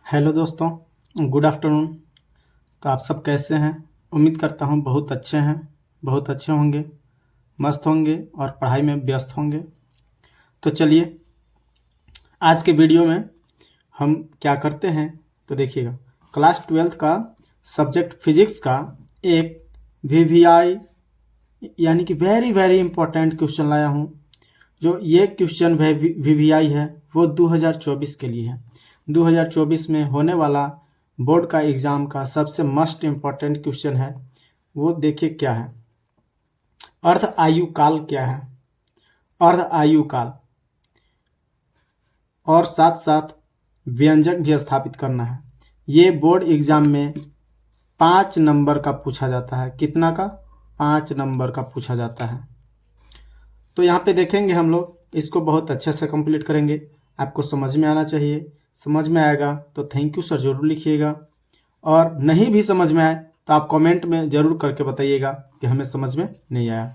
Hello दोस्तों, good afternoon. तो आप सब कैसे हैं? उम्मीद करता हूं बहुत अच्छे हैं, बहुत अच्छे होंगे, मस्त होंगे और पढ़ाई में व्यस्त होंगे। तो चलिए आज के वीडियो में हम क्या करते हैं तो देखिएगा, क्लास 12th का सब्जेक्ट फिजिक्स का एक वीवीआई यानी कि वेरी वेरी इंपॉर्टेंट क्वेश्चन लाया हूं। जो ये क्वेश्चन वीवीआई है वो 2024 के लिए है। 2024 में होने वाला बोर्ड का एग्ज़ाम का सबसे मस्ट इम्पॉर्टेंट क्वेश्चन है। वो देखिए क्या है, अर्ध आयु काल क्या है, अर्ध आयु काल, और साथ साथ व्यंजक भी स्थापित करना है। ये बोर्ड एग्ज़ाम में 5 नंबर का पूछा जाता है। कितना का? 5 नंबर का पूछा जाता है। तो यहाँ पे देखेंगे हम लोग, इसको बहुत अच्छे से कंप्लीट करेंगे। आपको समझ में आना चाहिए, समझ में आएगा तो थैंक यू सर ज़रूर लिखिएगा, और नहीं भी समझ में आए तो आप कमेंट में ज़रूर करके बताइएगा कि हमें समझ में नहीं आया।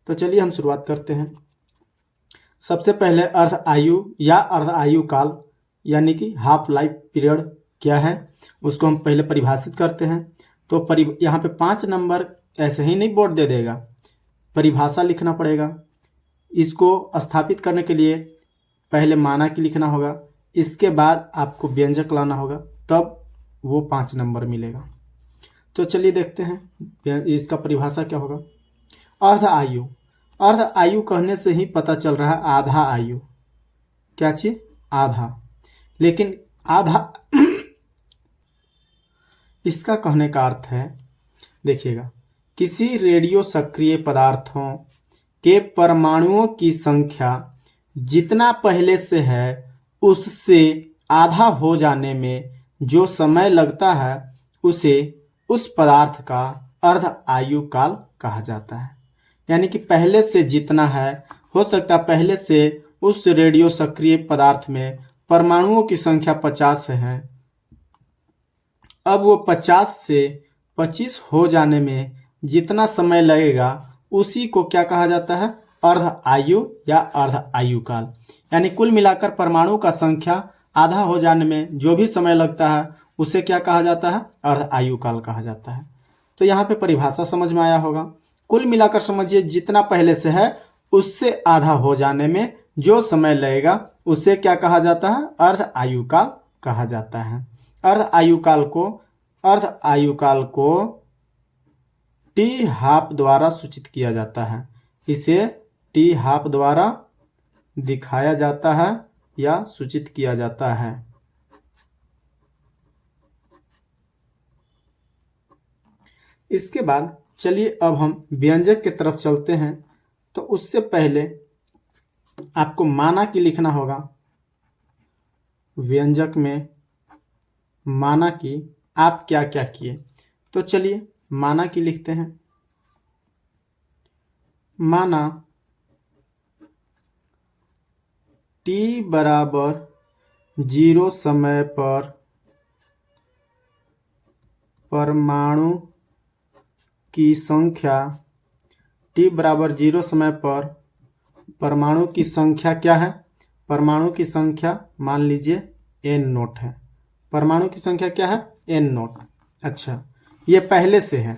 तो चलिए हम शुरुआत करते हैं। सबसे पहले अर्ध आयु या अर्ध आयु काल यानी कि हाफ लाइफ पीरियड क्या है, उसको हम पहले परिभाषित करते हैं। तो यहाँ पे 5 नंबर ऐसे ही नहीं बोर्ड दे देगा, परिभाषा लिखना पड़ेगा। इसको स्थापित करने के लिए पहले मानक लिखना होगा, इसके बाद आपको व्यंजक लाना होगा, तब वो 5 नंबर मिलेगा। तो चलिए देखते हैं इसका परिभाषा क्या होगा। अर्ध आयु, अर्ध आयु कहने से ही पता चल रहा है आधा आयु। क्या चीज? आधा। लेकिन आधा इसका कहने का अर्थ है, देखिएगा, किसी रेडियो सक्रिय पदार्थों के परमाणुओं की संख्या जितना पहले से है उससे आधा हो जाने में जो समय लगता है उसे उस पदार्थ का अर्ध आयु काल कहा जाता है। यानी कि पहले से जितना है, हो सकता है पहले से उस रेडियो सक्रिय पदार्थ में परमाणुओं की संख्या 50 है, अब वो 50 से 25 हो जाने में जितना समय लगेगा उसी को क्या कहा जाता है? अर्ध आयु या अर्ध आयु काल। यानी कुल मिलाकर परमाणु का संख्या आधा हो जाने में जो भी समय लगता है उसे क्या कहा जाता है? अर्ध आयु काल कहा जाता है। तो यहाँ पे परिभाषा समझ में आया होगा। कुल मिलाकर समझिए, जितना पहले से है उससे आधा हो जाने में जो समय लगेगा उसे क्या कहा जाता है? अर्ध आयु काल कहा जाता है। अर्ध आयु काल को टी हाफ द्वारा सूचित किया जाता है। इसे टी हाफ द्वारा दिखाया जाता है या सूचित किया जाता है। इसके बाद चलिए अब हम व्यंजक की तरफ चलते हैं। तो उससे पहले आपको मानक लिखना होगा। व्यंजक में मानक आप क्या क्या किए, तो चलिए मानक लिखते हैं। माना t बराबर 0 समय पर परमाणु की संख्या, t बराबर 0 समय पर परमाणु की संख्या क्या है? परमाणु की संख्या मान लीजिए n नोट है। परमाणु की संख्या क्या है? n note. अच्छा, ये पहले से है,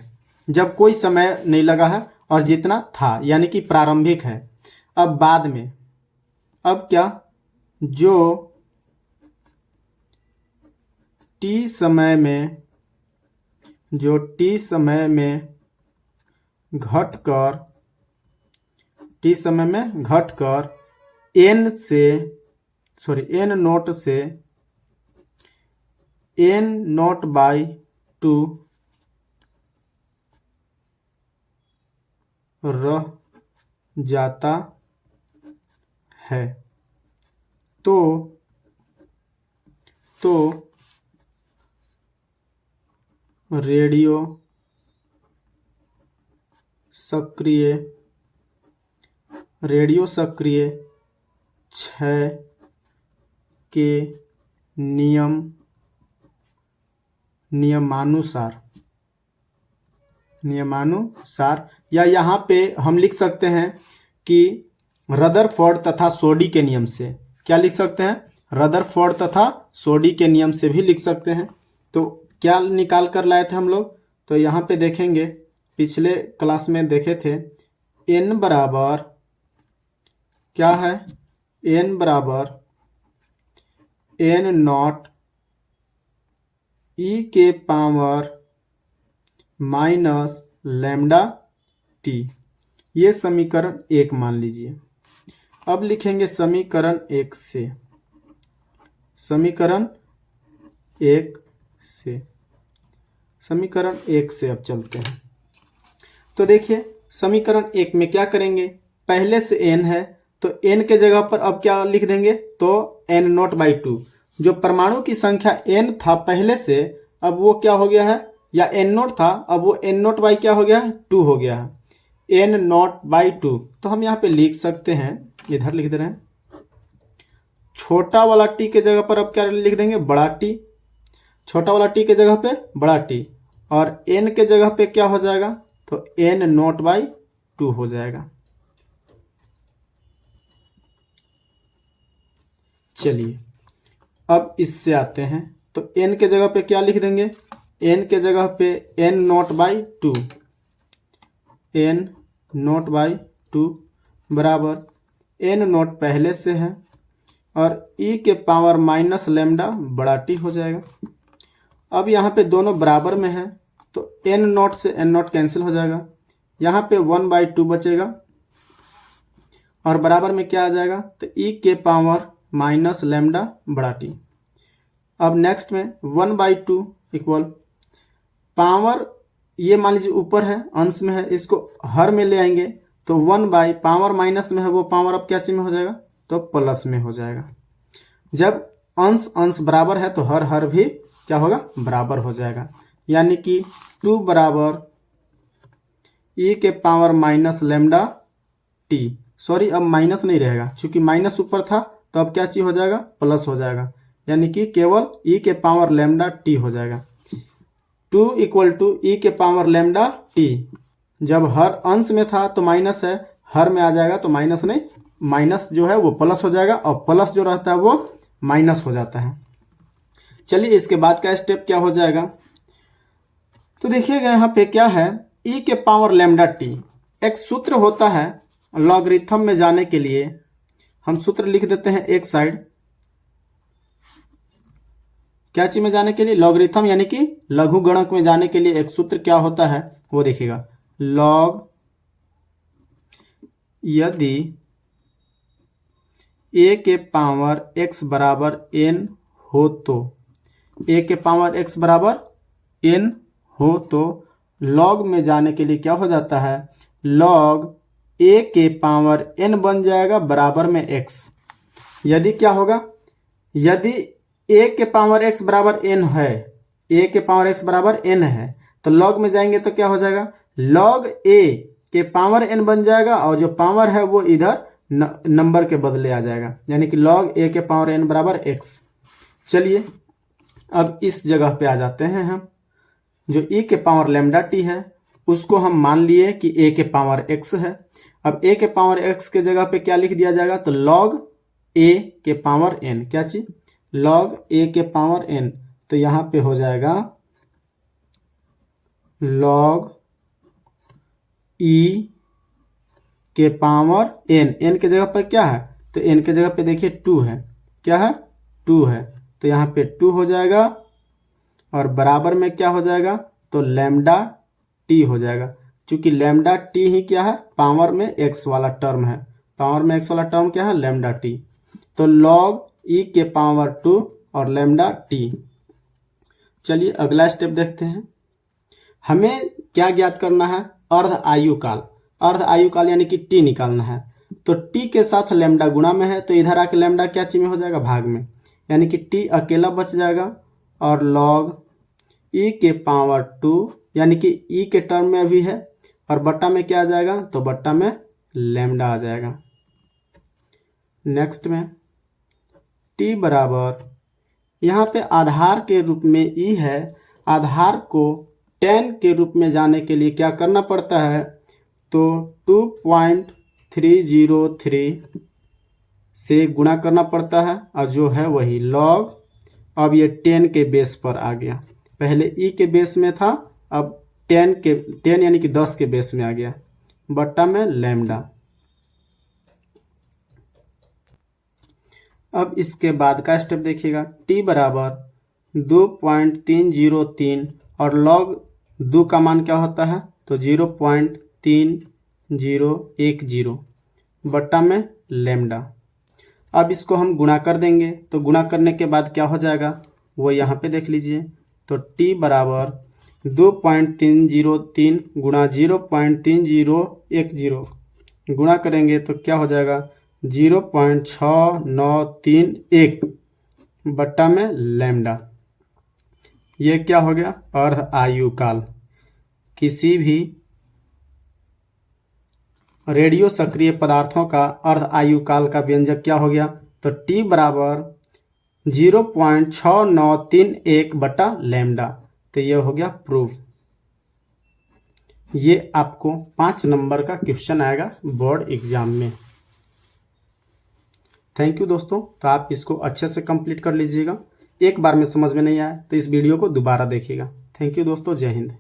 जब कोई समय नहीं लगा है और जितना था यानी कि प्रारंभिक है। अब बाद में, अब क्या, जो t समय में घटकर n नोट से n नोट बाई 2 रह जाता है। तो रेडियो सक्रिय क्षय के नियमानुसार या यहाँ पे हम लिख सकते हैं कि रदरफोर्ड तथा सोडी के नियम से। क्या लिख सकते हैं? रदरफोर्ड तथा सोडी के नियम से भी लिख सकते हैं। तो क्या निकाल कर लाए थे हम लोग, तो यहाँ पे देखेंगे, पिछले क्लास में देखे थे, n बराबर क्या है, n बराबर n नॉट e के पावर माइनस लैम्डा टी, ये समीकरण 1 मान लीजिए। अब लिखेंगे समीकरण 1 से, समीकरण 1 से, समीकरण 1 से अब चलते हैं। तो देखिए समीकरण 1 में क्या करेंगे, पहले से n है तो n के जगह पर अब क्या लिख देंगे, तो n नॉट बाई 2, जो परमाणु की संख्या n था पहले से, अब वो क्या हो गया है, या n नॉट था, अब वो n नॉट बाई क्या हो गया है, 2 हो गया है, n नॉट बाई 2। तो हम यहाँ पे लिख सकते हैं, इधर लिख दे रहे हैं, छोटा वाला t के जगह पर अब क्या लिख देंगे, बड़ा t, छोटा वाला t के जगह पे बड़ा t, और n के जगह पे क्या हो जाएगा, तो n नॉट बाई 2 हो जाएगा। चलिए अब इससे आते हैं, तो n के जगह पे क्या लिख देंगे, n के जगह पे n not by 2, n not by 2 बराबर n नॉट पहले से है और e के पावर माइनस लैम्डा बड़ा t हो जाएगा। अब यहाँ पे दोनों बराबर में है तो n नॉट से n नॉट कैंसिल हो जाएगा, यहाँ पे 1/2 बचेगा और बराबर में क्या आ जाएगा, तो e के पावर माइनस लैम्डा बड़ा टी। अब नेक्स्ट में 1/2 इक्वल पावर, ये मान लीजिए ऊपर है, अंश में है, इसको हर में ले आएंगे तो 1 पावर माइनस में है, वो पावर अब क्या चीज में हो जाएगा, तो प्लस में हो जाएगा। जब अंश अंश बराबर है तो हर हर भी क्या होगा, बराबर हो जाएगा, यानी कि 2 बराबर e के power minus lambda T, sorry अब माइनस नहीं रहेगा, क्योंकि माइनस ऊपर था तो अब क्या चीज हो जाएगा, प्लस हो जाएगा, यानी कि केवल e के पावर लैम्डा टी हो जाएगा। 2 इक्वल टू e के पावर लैम्डा टी, जब हर अंश में था तो माइनस है, हर में आ जाएगा तो माइनस नहीं, माइनस जो है वो प्लस हो जाएगा और प्लस जो रहता है वो माइनस हो जाता है। चलिए इसके बाद का स्टेप क्या हो जाएगा, तो देखिएगा यहाँ पे क्या है, e के पावर लैम्डा टी, एक सूत्र होता है लॉगरिथम में जाने के लिए, हम सूत्र लिख देते हैं एक साइड, क्या चीज में जाने के लिए, लॉगरिथम यानी कि लघु गणक में जाने के लिए एक सूत्र क्या होता है वो देखिएगा, लॉग यदि a के पावर x बराबर n हो तो, a के पावर x बराबर n हो तो लॉग में जाने के लिए क्या हो जाता है, लॉग a के पावर n बन जाएगा बराबर में x। यदि क्या होगा, यदि a के पावर x बराबर n है, a के पावर x बराबर n है तो लॉग में जाएंगे तो क्या हो जाएगा, लॉग a के पावर n बन जाएगा और जो पावर है वो इधर नंबर के बदले आ जाएगा, यानी कि log a के पावर n बराबर x। चलिए अब इस जगह पे आ जाते हैं हम, जो e के पावर लैम्डा t है उसको हम मान लिए कि a के पावर x है। अब a के पावर x के जगह पे क्या लिख दिया जाएगा, तो log a के पावर n, क्या चीज, log a के पावर n, तो यहाँ पे हो जाएगा log e के पावर n, n के जगह पर क्या है, तो n के जगह पे देखिए 2 है, क्या है, 2 है, तो यहाँ पे 2 हो जाएगा और बराबर में क्या हो जाएगा, तो लैम्डा t हो जाएगा, क्योंकि लैम्डा t ही क्या है, पावर में x वाला टर्म है, पावर में x वाला टर्म क्या है, लैम्डा t, तो log e के पावर 2 और लैम्डा t। चलिए अगला स्टेप देखते हैं, हमें क्या ज्ञात करना है, अर्ध आयु काल, अर्ध आयु काल यानी कि t निकालना है। तो t के साथ लैम्डा गुणा में है तो इधर आके लैम्डा क्या चीज में हो जाएगा, भाग में, यानी कि t अकेला बच जाएगा और log e के पावर 2 यानी कि e के टर्म में अभी है और बट्टा में क्या आ जाएगा, तो बट्टा में लैम्डा आ जाएगा। नेक्स्ट में t बराबर, यहाँ पे आधार के रूप में e है, आधार को 10 के रूप में जाने के लिए क्या करना पड़ता है, तो 2.303 से गुणा करना पड़ता है और जो है वही log, अब ये 10 के बेस पर आ गया, पहले ई के बेस में था, अब 10 यानी कि 10 के बेस में आ गया, बट्टा में लैम्डा। अब इसके बाद का स्टेप देखिएगा, t बराबर 2.303 और log 2 का मान क्या होता है, तो 0.3010 बट्टा में लैम्डा। अब इसको हम गुणा कर देंगे, तो गुणा करने के बाद क्या हो जाएगा वो यहाँ पे देख लीजिए। तो t बराबर 2.303 गुणा 0.3010 गुणा करेंगे तो क्या हो जाएगा 0.6931 बट्टा में लैम्डा। ये क्या हो गया, अर्ध आयु काल। किसी भी रेडियो सक्रिय पदार्थों का अर्ध आयु काल का व्यंजक क्या हो गया, तो t बराबर 0.6931 बटा लैम्डा। तो ये हो गया प्रूफ। ये आपको 5 नंबर का क्वेश्चन आएगा बोर्ड एग्जाम में। थैंक यू दोस्तों। तो आप इसको अच्छे से कंप्लीट कर लीजिएगा। एक बार में समझ में नहीं आया तो इस वीडियो को दोबारा देखिएगा। थैंक यू दोस्तों, जय हिंद।